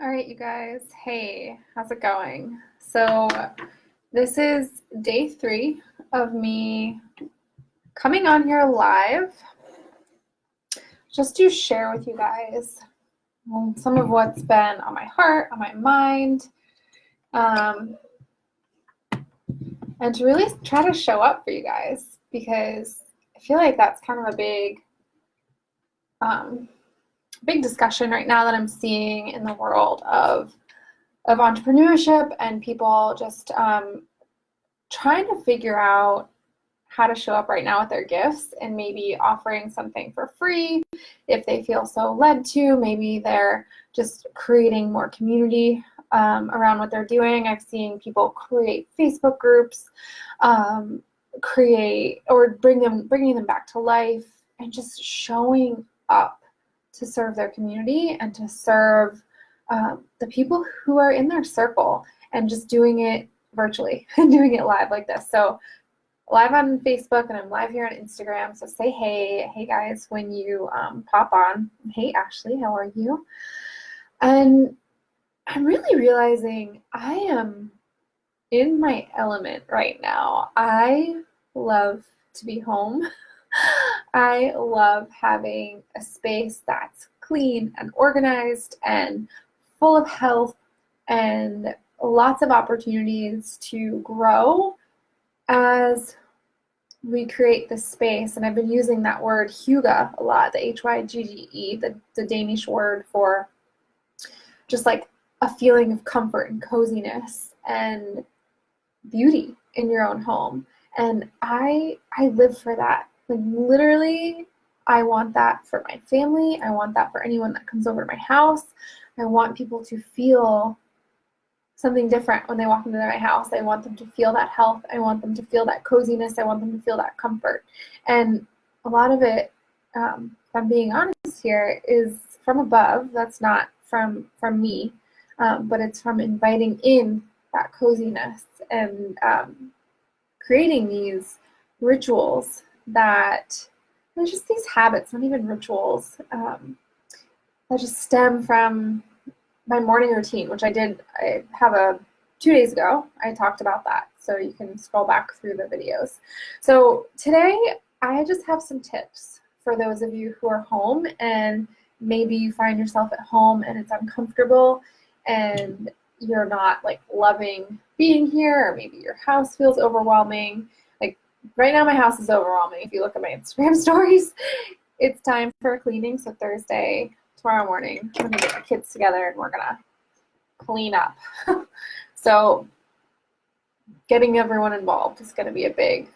All right, you guys. Hey, how's it going? So, this is day 3 of me coming on here live just to share with you guys some of what's been on my heart, on my mind, um, and to really try to show up for you guys because I feel like that's kind of a big discussion right now that I'm seeing in the world of entrepreneurship and people just trying to figure out how to show up right now with their gifts and maybe offering something for free if they feel so led to. Maybe they're just creating more community around what they're doing. I've seen people create Facebook groups, create or bringing them back to life and just showing up to serve their community and to serve the people who are in their circle and just doing it virtually and doing it live like this. So live on Facebook and I'm live here on Instagram. So say hey guys when you pop on. Hey Ashley, how are you? And I'm really realizing I am in my element right now. I love to be home. I love having a space that's clean and organized and full of health and lots of opportunities to grow as we create this space. And I've been using that word hygge a lot, the Hygge, the Danish word for just like a feeling of comfort and coziness and beauty in your own home. And I live for that. Like literally, I want that for my family. I want that for anyone that comes over to my house. I want people to feel something different when they walk into my house. I want them to feel that health. I want them to feel that coziness. I want them to feel that comfort. And a lot of it, if I'm being honest here, is from above. That's not from me, but it's from inviting in that coziness and creating these rituals that they're just these habits, not even rituals, that just stem from my morning routine, which I have 2 days ago. I talked about that, so you can scroll back through the videos. So today I just have some tips for those of you who are home and maybe you find yourself at home and it's uncomfortable and you're not like loving being here, or maybe your house feels overwhelming. Like right now my house is overwhelming. If you look at my Instagram stories, it's time for cleaning. So Thursday, tomorrow morning, I'm gonna get my kids together and we're gonna clean up. So getting everyone involved is gonna be a big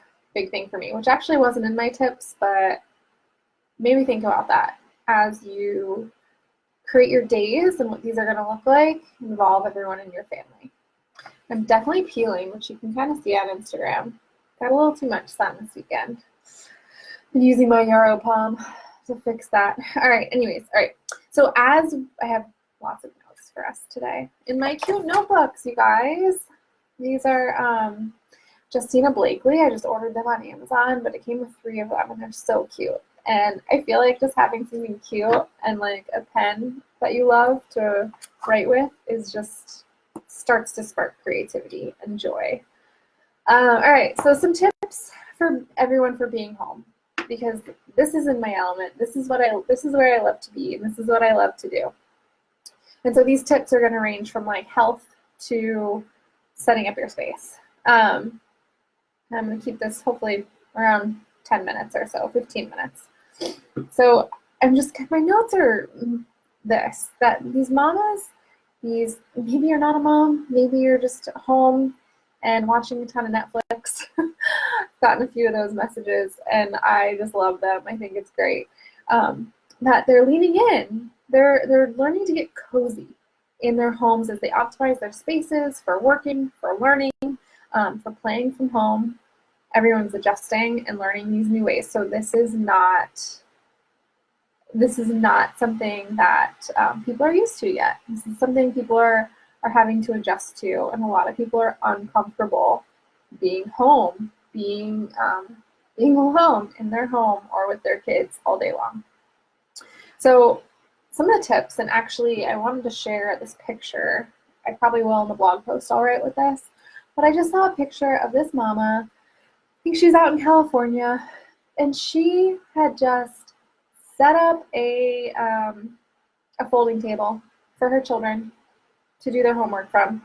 thing for me, which actually wasn't in my tips, but maybe think about that as you create your days and what these are gonna look like. Involve everyone in your family. I'm definitely peeling, which you can kind of see on Instagram. Got a little too much sun this weekend. I'm using my Yarrow Palm to fix that. All right, anyways, all right. So as I have lots of notes for us today in my cute notebooks, you guys. These are Justina Blakely. I just ordered them on Amazon, but it came with 3 of them and they're so cute. And I feel like just having something cute and like a pen that you love to write with is just starts to spark creativity and joy. All right, so some tips for everyone for being home, because this is in my element. This is where I love to be, and this is what I love to do. And so these tips are going to range from like health to setting up your space. I'm going to keep this hopefully around 10 minutes or so, 15 minutes. So my notes are that these mamas, maybe you're not a mom, maybe you're just at home and watching a ton of Netflix. Gotten a few of those messages and I just love them. I think it's great that they're leaning in. They're learning to get cozy in their homes as they optimize their spaces for working, for learning, for playing from home. Everyone's adjusting and learning these new ways. So this is not something that people are used to yet. This is something people are having to adjust to, and a lot of people are uncomfortable being home, being alone in their home or with their kids all day long. So some of the tips, and actually I wanted to share this picture. I probably will in the blog post I'll write with this, but I just saw a picture of this mama. I think she's out in California, and she had just set up a folding table for her children to do their homework from,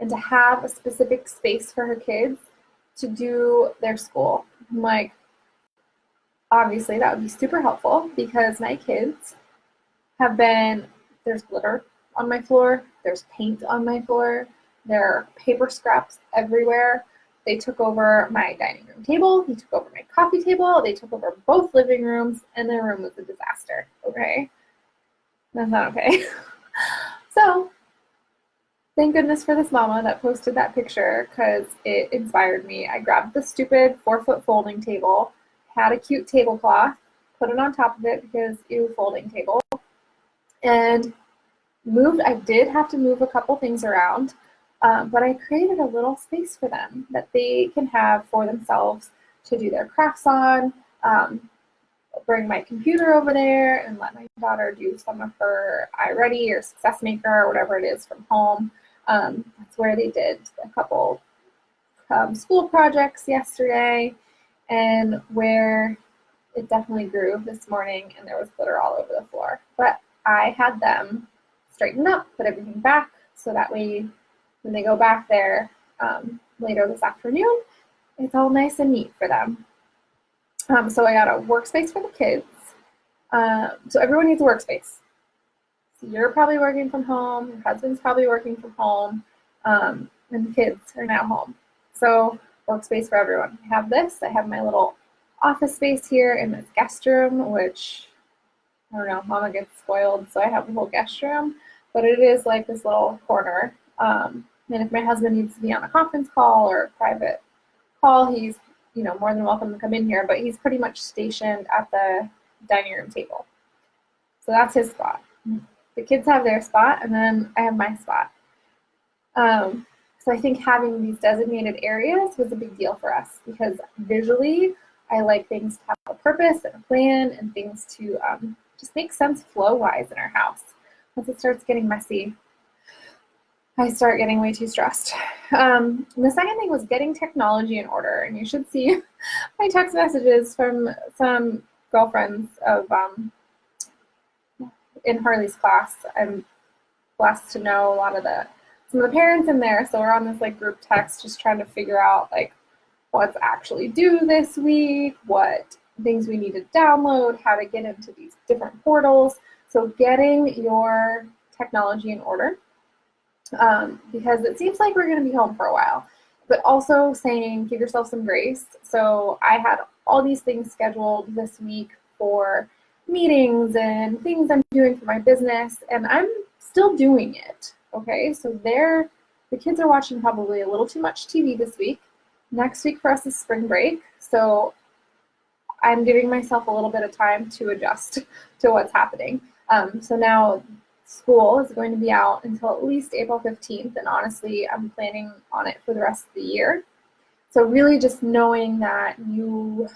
and to have a specific space for her kids to do their school. I'm like, obviously that would be super helpful because my kids have been, there's glitter on my floor, there's paint on my floor, there are paper scraps everywhere. They took over my dining room table, they took over my coffee table, they took over both living rooms, and their room was a disaster, okay? That's not okay. So, thank goodness for this mama that posted that picture because it inspired me. I grabbed the stupid 4-foot folding table, had a cute tablecloth, put it on top of it because ew, folding table, and moved. I did have to move a couple things around, but I created a little space for them that they can have for themselves to do their crafts on, bring my computer over there and let my daughter do some of her iReady or Success Maker or whatever it is from home. That's where they did a couple school projects yesterday, and where it definitely grew this morning and there was glitter all over the floor. But I had them straighten up, put everything back, so that way when they go back there later this afternoon, it's all nice and neat for them. So I got a workspace for the kids. So everyone needs a workspace. So you're probably working from home, your husband's probably working from home, and the kids are now home. So workspace for everyone. I have this, I have my little office space here in this guest room, which, I don't know, mama gets spoiled, so I have the whole guest room, but it is like this little corner. And if my husband needs to be on a conference call or a private call, he's more than welcome to come in here, but he's pretty much stationed at the dining room table. So that's his spot. The kids have their spot, and then I have my spot. So I think having these designated areas was a big deal for us because visually I like things to have a purpose and a plan and things to just make sense flow-wise in our house. Once it starts getting messy, I start getting way too stressed. The second thing was getting technology in order, and you should see my text messages from some girlfriends of in Harley's class. I'm blessed to know a lot of some of the parents in there, so we're on this like group text just trying to figure out like what's actually due this week, what things we need to download, how to get into these different portals. So getting your technology in order. Because it seems like we're going to be home for a while, but also saying give yourself some grace. So I had all these things scheduled this week for meetings and things I'm doing for my business, and I'm still doing it. Okay, so the kids are watching probably a little too much TV this week. Next week for us is spring break, so I'm giving myself a little bit of time to adjust to what's happening. So now school is going to be out until at least April 15th, and honestly, I'm planning on it for the rest of the year. So really just knowing that you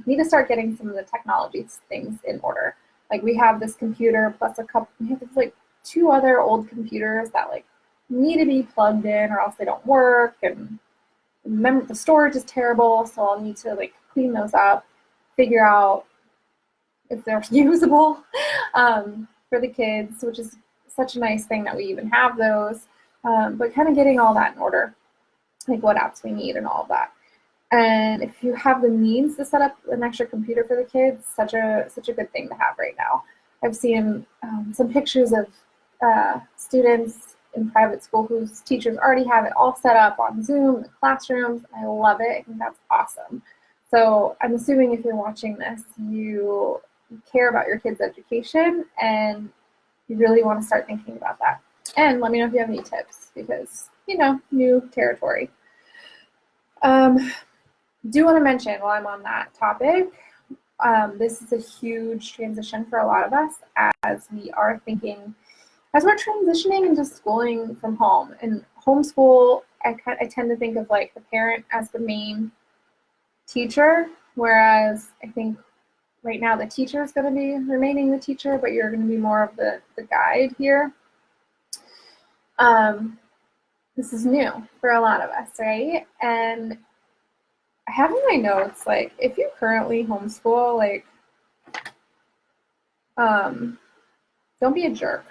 need to start getting some of the technology things in order. Like we have this computer plus we have like 2 other old computers that like need to be plugged in or else they don't work, and remember the storage is terrible, so I'll need to like clean those up, figure out if they're usable for the kids, which is such a nice thing that we even have those, but kind of getting all that in order, like what apps we need and all of that. And if you have the means to set up an extra computer for the kids, such a good thing to have right now. I've seen some pictures of students in private school whose teachers already have it all set up on Zoom in the classrooms. I love it. I think that's awesome. So I'm assuming if you're watching this, you care about your kids' education and you really want to start thinking about that. And let me know if you have any tips because, new territory. Do want to mention while I'm on that topic, this is a huge transition for a lot of us as we're transitioning into schooling from home. And homeschool, I tend to think of like the parent as the main teacher, whereas I think right now the teacher is going to be remaining the teacher, but you're going to be more of the guide here. This is new for a lot of us, right? And I have in my notes, like, if you currently homeschool, like, don't be a jerk.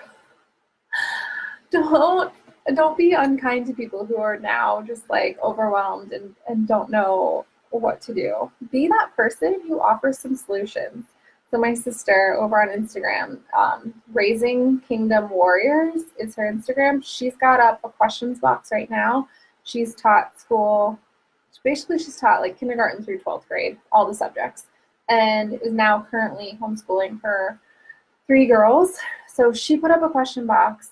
Don't be unkind to people who are now just like overwhelmed and don't know what to do. Be that person who offers some solutions. So my sister over on Instagram, Raising Kingdom Warriors is her Instagram. She's got up a questions box right now. She's taught school, basically she's taught like kindergarten through 12th grade, all the subjects, and is now currently homeschooling her 3 girls. So she put up a question box.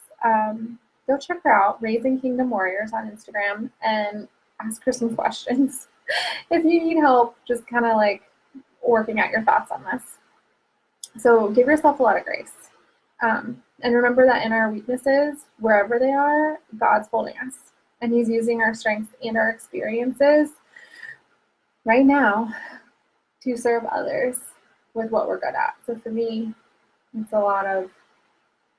Go check her out, Raising Kingdom Warriors on Instagram, and ask her some questions. If you need help, just kind of like working out your thoughts on this. So give yourself a lot of grace. And remember that in our weaknesses, wherever they are, God's holding us. And He's using our strengths and our experiences right now to serve others with what we're good at. So for me, it's a lot of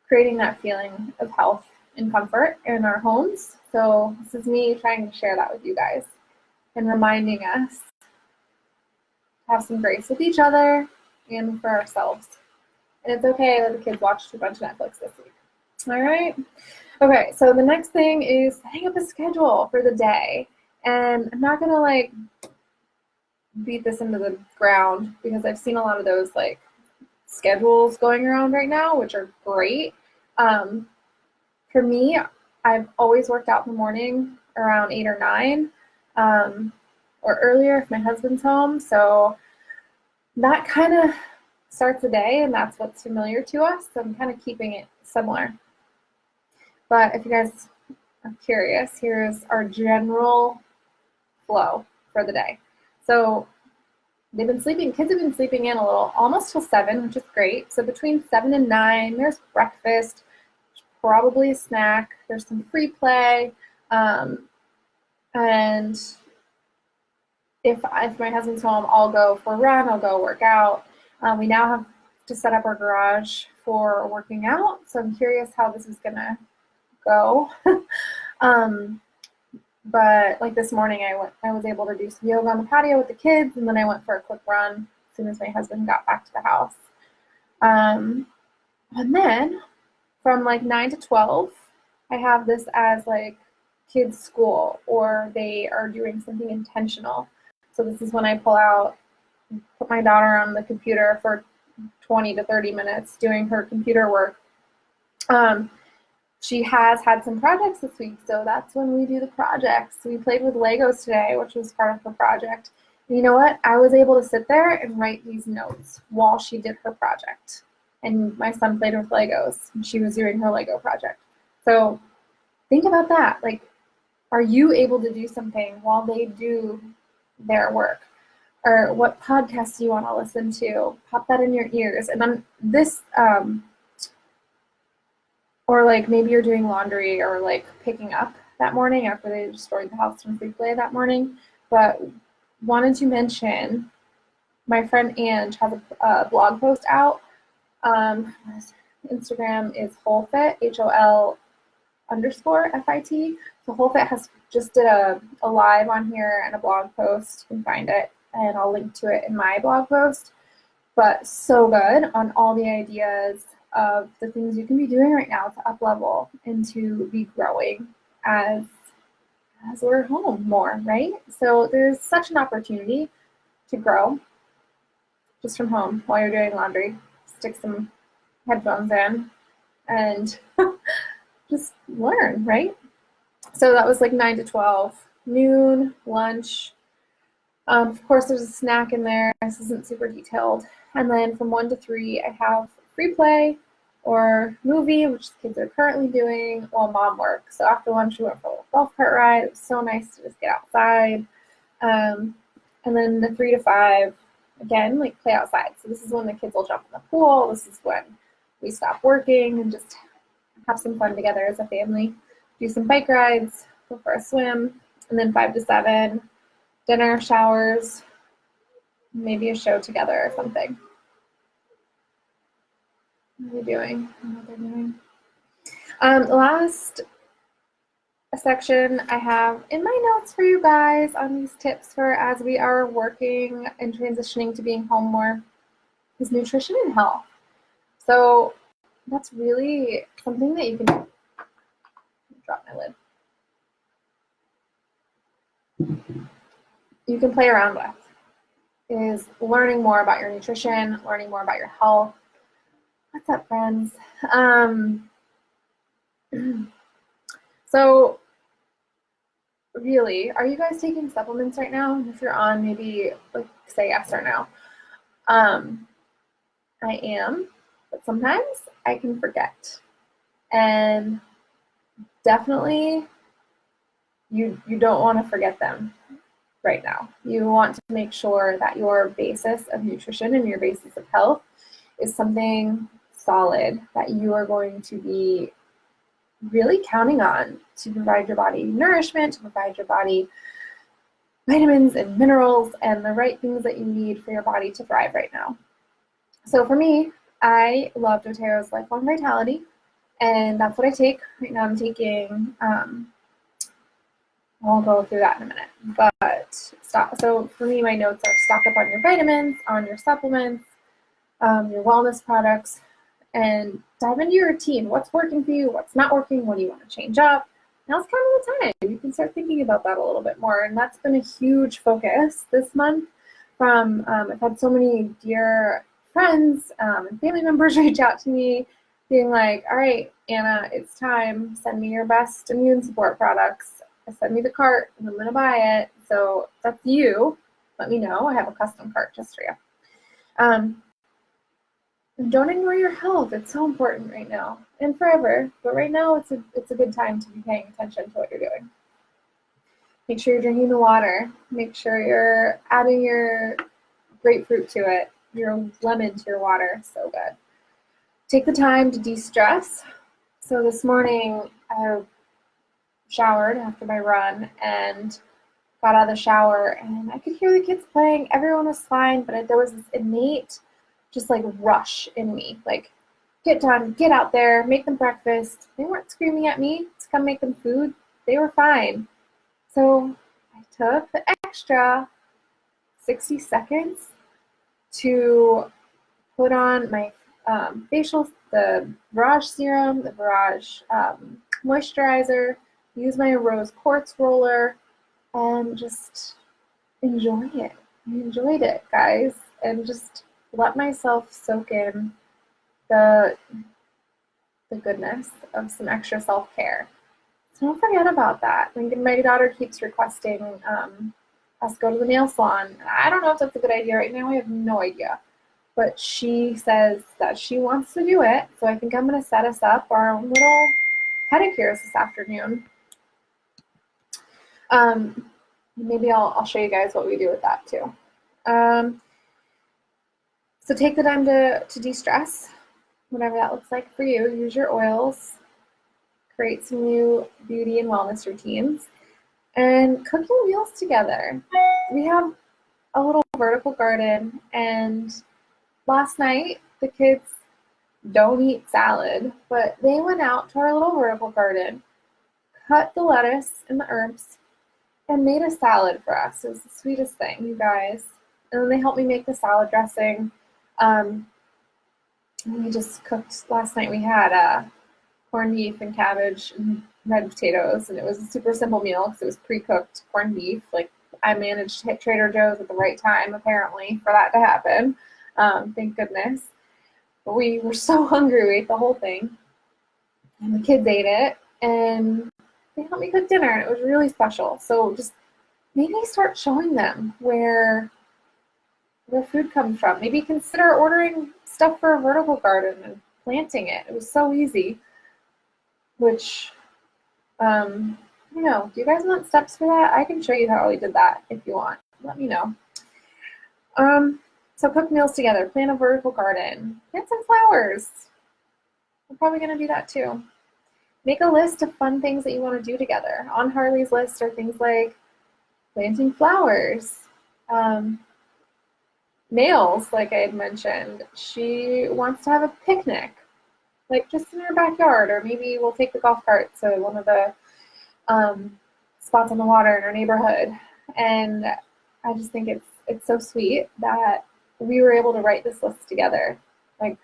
creating that feeling of health and comfort in our homes. So this is me trying to share that with you guys and reminding us to have some grace with each other and for ourselves. And it's okay that the kids watched a bunch of Netflix this week. All right? Okay, so the next thing is setting up a schedule for the day. And I'm not going to like beat this into the ground because I've seen a lot of those like schedules going around right now, which are great. For me, I've always worked out in the morning around 8 or 9 or earlier if my husband's home. So that kind of starts the day, and that's what's familiar to us. So I'm kind of keeping it similar. But if you guys are curious, here's our general flow for the day. So kids have been sleeping in a little, almost till 7, which is great. So between 7 and 9, there's breakfast, probably a snack, there's some free play, and if my husband's home, I'll go for a run, I'll go work out. We now have to set up our garage for working out, so I'm curious how this is gonna go. But like this morning, I was able to do some yoga on the patio with the kids, and then I went for a quick run as soon as my husband got back to the house. And then from like 9 to 12, I have this as like kids' school, or they are doing something intentional. So this is when I put my daughter on the computer for 20 to 30 minutes doing her computer work. She has had some projects this week, so that's when we do the projects. We played with Legos today, which was part of the project. And you know what? I was able to sit there and write these notes while she did her project. And my son played with Legos, and she was doing her Lego project. So think about that. Like, are you able to do something while they do their work? Or what podcasts do you want to listen to? Pop that in your ears. And then this, or like maybe you're doing laundry or like picking up that morning after they destroyed the house from free play that morning. But wanted to mention my friend Ange has a blog post out. Instagram is WholeFit, HOL_FIT. So WholeFit just did a live on here and a blog post. You can find it, and I'll link to it in my blog post. But so good on all the ideas of the things you can be doing right now to up level and to be growing as we're home more, right? So there's such an opportunity to grow just from home while you're doing laundry. Stick some headphones in and just learn, right? So that was like 9 to 12, noon, lunch. Of course, there's a snack in there. This isn't super detailed. And then from 1 to 3, I have free play or movie, which the kids are currently doing while mom works. So after lunch, we went for a golf cart ride. It was so nice to just get outside. And then the 3 to 5, again, like play outside. So this is when the kids will jump in the pool. This is when we stop working and just have some fun together as a family. Do some bike rides, go for a swim, and then 5 to 7, dinner, showers, maybe a show together or something. What are they doing? I don't know what they're doing. Last section I have in my notes for you guys on these tips for as we are working and transitioning to being home more is nutrition and health. So that's really something that you can drop my lid. You can play around with is learning more about your nutrition, learning more about your health. What's up, friends? So really, are you guys taking supplements right now? If you're on, maybe like say yes or no. I am, but sometimes I can forget. And definitely you don't want to forget them right now. You want to make sure that your basis of nutrition and your basis of health is something solid that you are going to be really counting on to provide your body nourishment, to provide your body vitamins and minerals and the right things that you need for your body to thrive right now. So for me, I love doTERRA's Lifelong Vitality, and that's what I take. Right now I'm taking, I'll go through that in a minute, but so for me, my notes are stock up on your vitamins, on your supplements, your wellness products, and dive into your routine. What's working for you? What's not working? What do you want to change up? Now's kind of the time. You can start thinking about that a little bit more. And that's been a huge focus this month from, I've had so many dear friends and family members reach out to me being like, all right, Anna, it's time. Send me your best immune support products. Send me the cart and I'm going to buy it. So that's you. Let me know. I have a custom cart just for you. Don't ignore your health. It's so important right now and forever. But right now, it's a good time to be paying attention to what you're doing. Make sure you're drinking the water. Make sure you're adding your grapefruit to it, your lemon to your water. So good. Take the time to de-stress. So this morning, I showered after my run and got out of the shower, and I could hear the kids playing. Everyone was fine, but there was this innate just like rush in me, like get done, get out there, make them breakfast. They weren't screaming at me to come make them food. They were fine. So I took the extra 60 seconds to put on my the Barrage serum, the Barrage moisturizer, use my rose quartz roller, and just enjoy it. I enjoyed it, guys, and just let myself soak in the goodness of some extra self-care. So don't forget about that. My daughter keeps requesting us go to the nail salon. I don't know if that's a good idea right now. I have no idea. But she says that she wants to do it. So I think I'm going to set us up our own little pedicures this afternoon. Maybe I'll show you guys what we do with that too. So take the time to de-stress, whatever that looks like for you. Use your oils, create some new beauty and wellness routines, and cook your meals together. We have a little vertical garden, and last night the kids don't eat salad, but they went out to our little vertical garden, cut the lettuce and the herbs, and made a salad for us. It was the sweetest thing, you guys. And then they helped me make the salad dressing. We just cooked, last night we had corned beef and cabbage and red potatoes, and it was a super simple meal because it was pre-cooked corned beef. Like, I managed to hit Trader Joe's at the right time, apparently, for that to happen. Thank goodness. But we were so hungry, we ate the whole thing. And the kids ate it, and they helped me cook dinner, and it was really special. So just maybe start showing them where food comes from. Maybe consider ordering stuff for a vertical garden and planting it. It was so easy. Which, do you guys want steps for that? I can show you how we did that if you want. Let me know. So cook meals together, plant a vertical garden, plant some flowers. We're probably going to do that too. Make a list of fun things that you want to do together. On Harley's list are things like planting flowers, nails, like I had mentioned. She wants to have a picnic like just in our backyard, or maybe we'll take the golf cart to one of the spots on the water in our neighborhood. And I just think it's so sweet that we were able to write this list together. Like,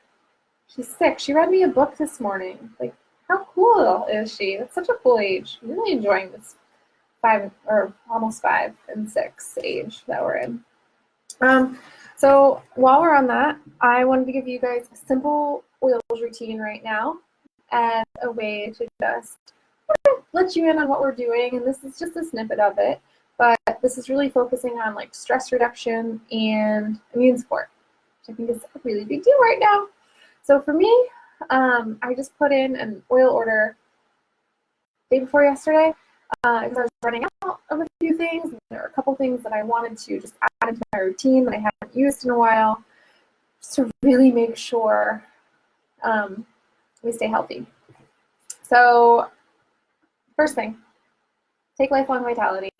she's 6. She read me a book this morning. Like, how cool is she? That's such a cool age. I'm really enjoying this 5 or almost 5 and 6 age that we're in. So while we're on that, I wanted to give you guys a simple oils routine right now as a way to just let you in on what we're doing. And this is just a snippet of it, but this is really focusing on like stress reduction and immune support, which I think is a really big deal right now. So for me, I just put in an oil order day before yesterday because I was running out of a few things. There are a couple things that I wanted to just add into my routine that I haven't used in a while, just to really make sure we stay healthy. So first thing, take Lifelong Vitality.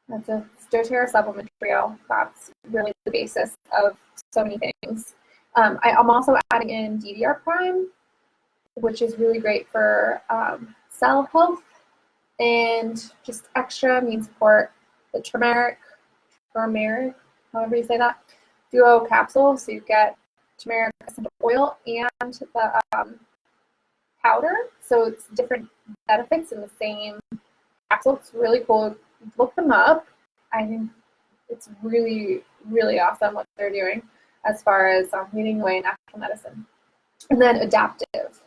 That's a doTERRA supplement trio. That's really the basis of so many things. I'm also adding in DDR Prime, which is really great for cell health and just extra immune support. The turmeric, however you say that, duo capsule. So you get turmeric essential oil and the powder. So it's different benefits in the same capsule. It's really cool. Look them up. I think it's really, really awesome what they're doing as far as weaning away natural medicine. And then Adaptive,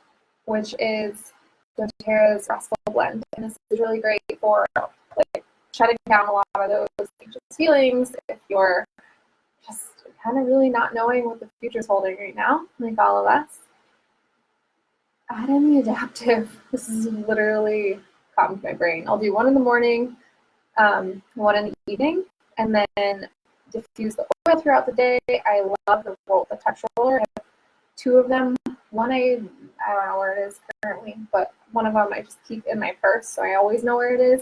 which is doTERRA's restful blend. And this is really great for like shutting down a lot of those anxious feelings if you're just kind of really not knowing what the future's holding right now, like all of us. Add in the Adaptive. This is literally calmed my brain. I'll do one in the morning, one in the evening, and then diffuse the oil throughout the day. I love the touch roller. I have 2 of them. One I don't know where it is currently, but one of them I just keep in my purse, so I always know where it is.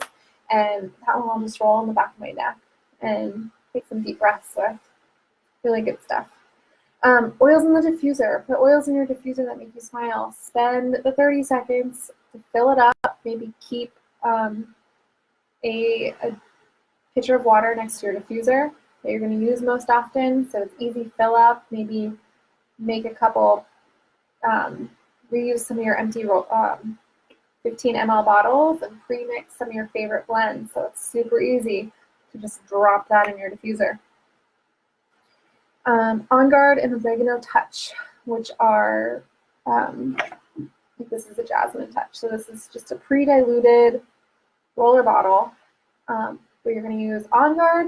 And that one I'll just roll on the back of my neck and take some deep breaths with. Really good stuff. Oils in the diffuser. Put oils in your diffuser that make you smile. Spend the 30 seconds to fill it up. Maybe keep a pitcher of water next to your diffuser that you're going to use most often, so it's easy fill up. Maybe make a couple, reuse some of your empty 15 ml bottles and pre-mix some of your favorite blends, so it's super easy to just drop that in your diffuser. On Guard and Oregano Touch, which are, I think this is a Jasmine Touch. So this is just a pre-diluted roller bottle where you're going to use On Guard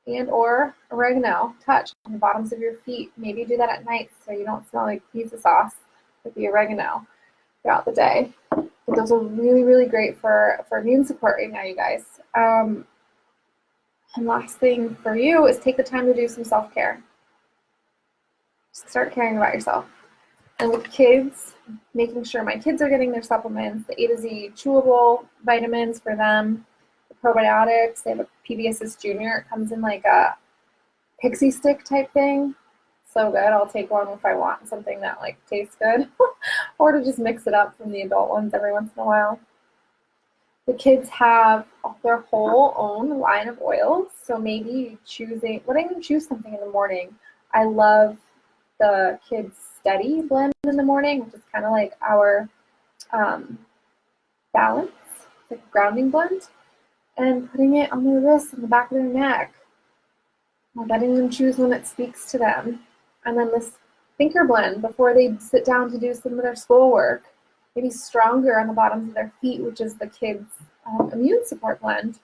and or Oregano Touch on the bottoms of your feet. Maybe do that at night so you don't smell like pizza sauce with the oregano throughout the day. But those are really, really great for immune support right now, you guys. And last thing for you is take the time to do some self-care. Start caring about yourself. And with kids, making sure my kids are getting their supplements, the A to Z chewable vitamins for them, the probiotics. They have a PBSS Junior. It comes in like a pixie stick type thing. So good. I'll take one if I want something that like tastes good, or to just mix it up from the adult ones every once in a while. The kids have their whole own line of oils, so maybe letting them choose something in the morning. I love the Kids Steady blend in the morning, which is kind of like our balance, like grounding blend, and putting it on their wrists and the back of their neck, letting them choose one that speaks to them. And then this Thinker blend before they sit down to do some of their schoolwork, maybe Stronger on the bottoms of their feet, which is the kids' immune support blend.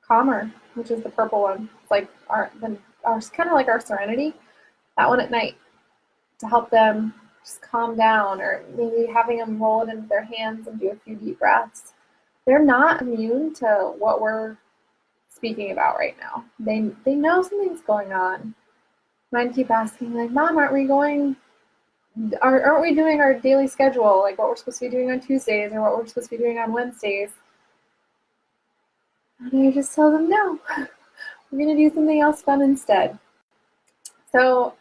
Calmer, which is the purple one. It's like our kind of like our Serenity. That one at night to help them just calm down, or maybe having them roll it into their hands and do a few deep breaths. They're not immune to what we're speaking about right now. They know something's going on. Mine keep asking, like, Mom, aren't we doing our daily schedule, like what we're supposed to be doing on Tuesdays or what we're supposed to be doing on Wednesdays? And I just tell them, no, we're going to do something else fun instead. So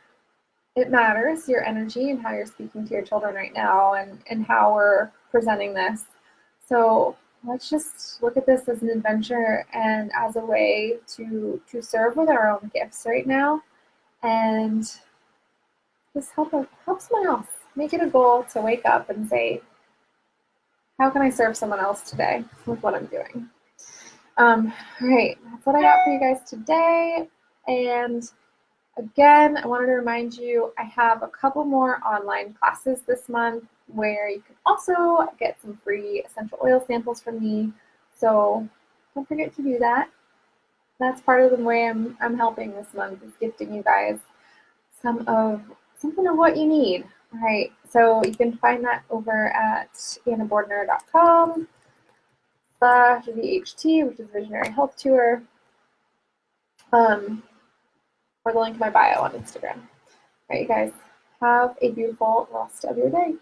it matters, your energy and how you're speaking to your children right now, and how we're presenting this. So let's just look at this as an adventure and as a way to serve with our own gifts right now, and just help someone else. Make it a goal to wake up and say, how can I serve someone else today with what I'm doing? All right, that's what I got for you guys today. And again, I wanted to remind you, I have a couple more online classes this month where you can also get some free essential oil samples from me. So don't forget to do that. That's part of the way I'm helping this month, is gifting you guys something of what you need. All right, so you can find that over at annabordner.com/VHT, which is Visionary Health Tour, or the link in my bio on Instagram. All right, you guys, have a beautiful rest of your day.